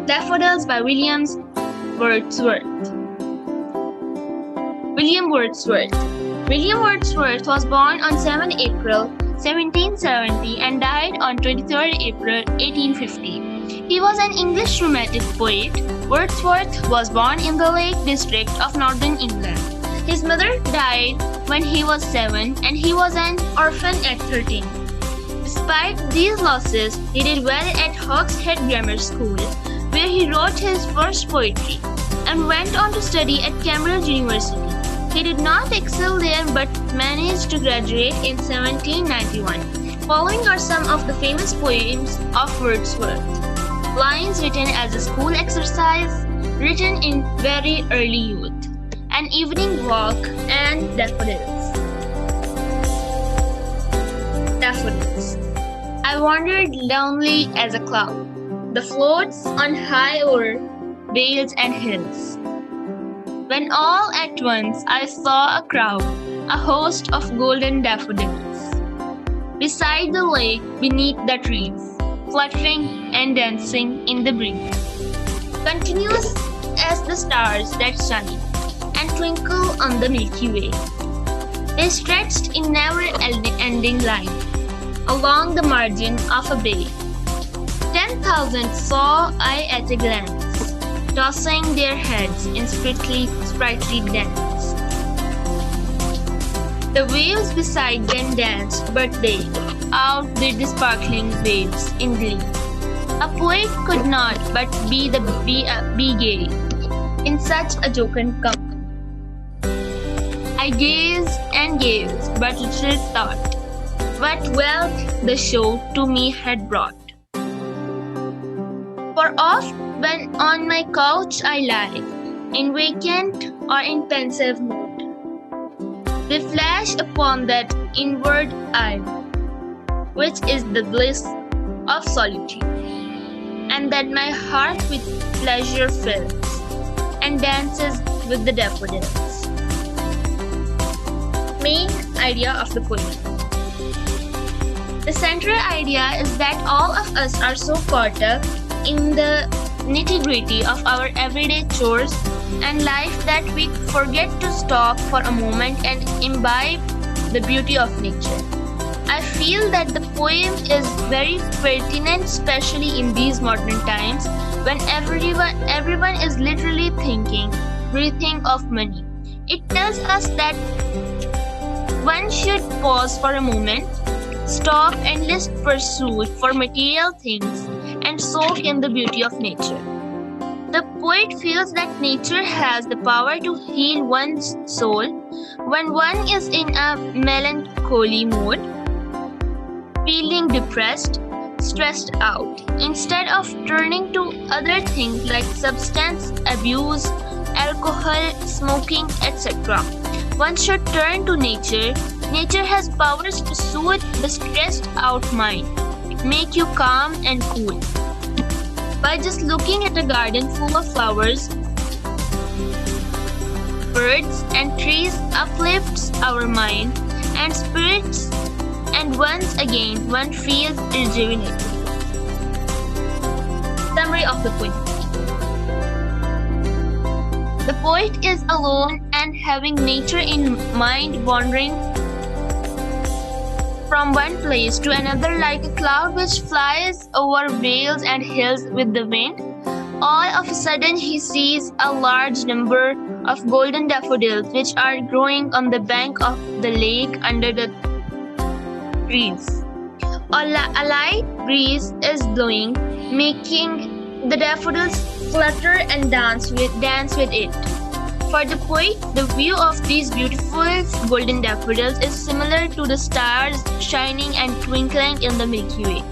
Daffodils by Wordsworth. William Wordsworth. William Wordsworth was born on 7 April 1770 and died on 23 April 1850. He was an English romantic poet. Wordsworth was born in the Lake District of Northern England. His mother died when he was 7 and he was an orphan at 13. Despite these losses, he did well at Hawkshead Grammar School, where he wrote his first poetry, and went on to study at Cambridge University. He did not excel there but managed to graduate in 1791. Following are some of the famous poems of Wordsworth. Lines written as a school exercise, written in very early youth. An Evening Walk, and Daffodils. Daffodils. I wandered lonely as a cloud. The floats on high o'er vales and hills. When all at once I saw a crowd, a host of golden daffodils. Beside the lake, beneath the trees, fluttering and dancing in the breeze. Continuous as the stars that shine and twinkle on the Milky Way. They stretched in never-ending line along the margin of a bay. 10,000 saw I at a glance, tossing their heads in sprightly dance. The waves beside them danced, but they outdid the sparkling waves in glee. A poet could not but be gay in such a jocund company. I gazed and gazed, but little thought what wealth the show to me had brought. For oft when on my couch I lie, in vacant or in pensive mood, they flash upon that inward eye, which is the bliss of solitude, and that my heart with pleasure fills, and dances with the daffodils. Main idea of the poem. The central idea is that all of us are so caught up in the nitty-gritty of our everyday chores and life that we forget to stop for a moment and imbibe the beauty of nature. I feel that the poem is very pertinent, especially in these modern times when everyone is literally thinking, breathing of money. It tells us that one should pause for a moment, stop endless pursuit for material things, and soak in the beauty of nature. The poet feels that nature has the power to heal one's soul when one is in a melancholy mood, feeling depressed, stressed out. Instead of turning to other things like substance abuse, alcohol, smoking, etc., one should turn to nature. Nature has powers to soothe the stressed out mind, make you calm and cool. By just looking at a garden full of flowers, birds, and trees uplifts our mind and spirits, and once again one feels rejuvenated. Summary of the poem. The poet is alone and having nature in mind, wandering from one place to another like a cloud which flies over vales and hills with the wind. All of a sudden he sees a large number of golden daffodils which are growing on the bank of the lake under the trees. A light breeze is blowing, making the daffodils flutter and dance with it. For the poet, the view of these beautiful golden daffodils is similar to the stars shining and twinkling in the Milky Way.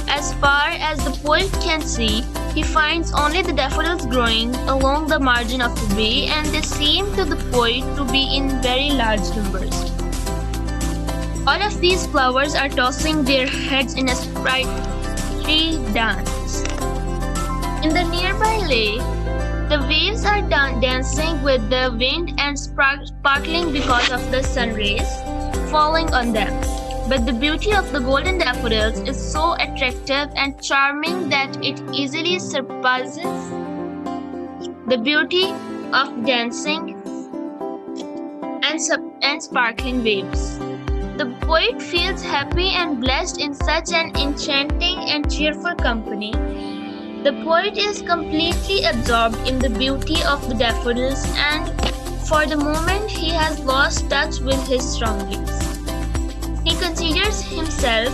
As far as the poet can see, he finds only the daffodils growing along the margin of the bay, and they seem to the poet to be in very large numbers. All of these flowers are tossing their heads in a sprightly dance. In the nearby lake, the waves are dancing with the wind and sparkling because of the sun rays falling on them. But the beauty of the golden daffodils is so attractive and charming that it easily surpasses the beauty of dancing and sparkling waves. The poet feels happy and blessed in such an enchanting and cheerful company. The poet is completely absorbed in the beauty of the daffodils, and for the moment he has lost touch with his surroundings. He considers himself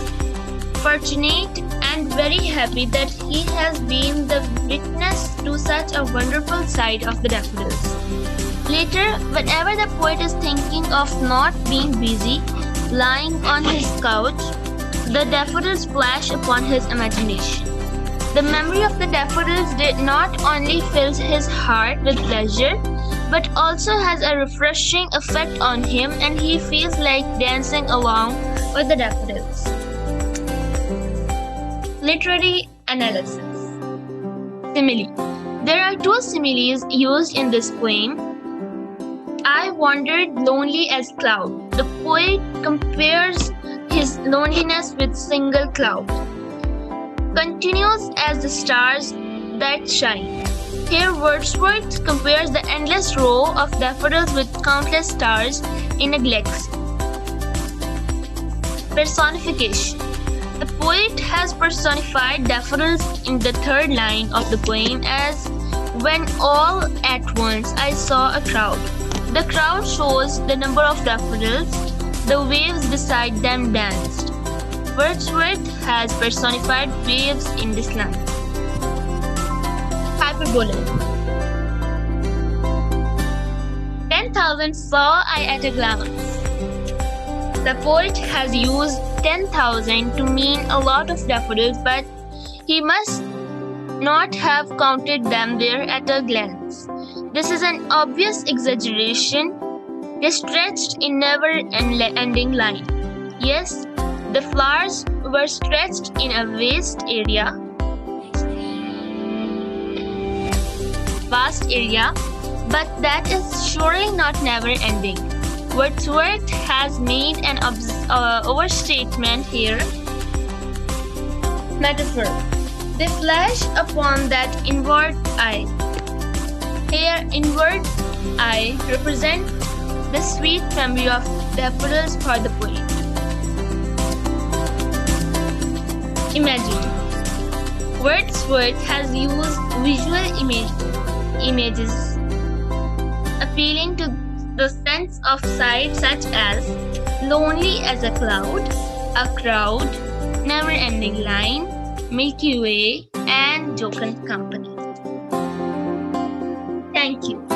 fortunate and very happy that he has been the witness to such a wonderful sight of the daffodils. Later, whenever the poet is thinking of not being busy, lying on his couch, the daffodils flash upon his imagination. The memory of the daffodils did not only fills his heart with pleasure, but also has a refreshing effect on him, and he feels like dancing along with the daffodils. Literary analysis. Simile. There are two similes used in this poem. I wandered lonely as cloud. The poet compares his loneliness with single cloud. Continuous as the stars that shine. Here Wordsworth compares the endless row of daffodils with countless stars in a galaxy. Personification. The poet has personified daffodils in the third line of the poem as when all at once I saw a crowd. The crowd shows the number of daffodils. The waves beside them danced. Wordsworth has personified waves in this line. Hyperbole. 10,000 saw I at a glance. The poet has used 10,000 to mean a lot of daffodils, but he must not have counted them there at a glance. This is an obvious exaggeration, stretched in never-ending line. Yes, the flowers were stretched in a vast area, but that is surely not never-ending. Wordsworth has made an overstatement here. Metaphor. They flash upon that inward eye. Here, inward eye represents the sweet memory of daffodils for the poet. Imagine. Wordsworth has used visual images appealing to the sense of sight such as lonely as a cloud, a crowd, never-ending line, Milky Way, and jocund company. Thank you.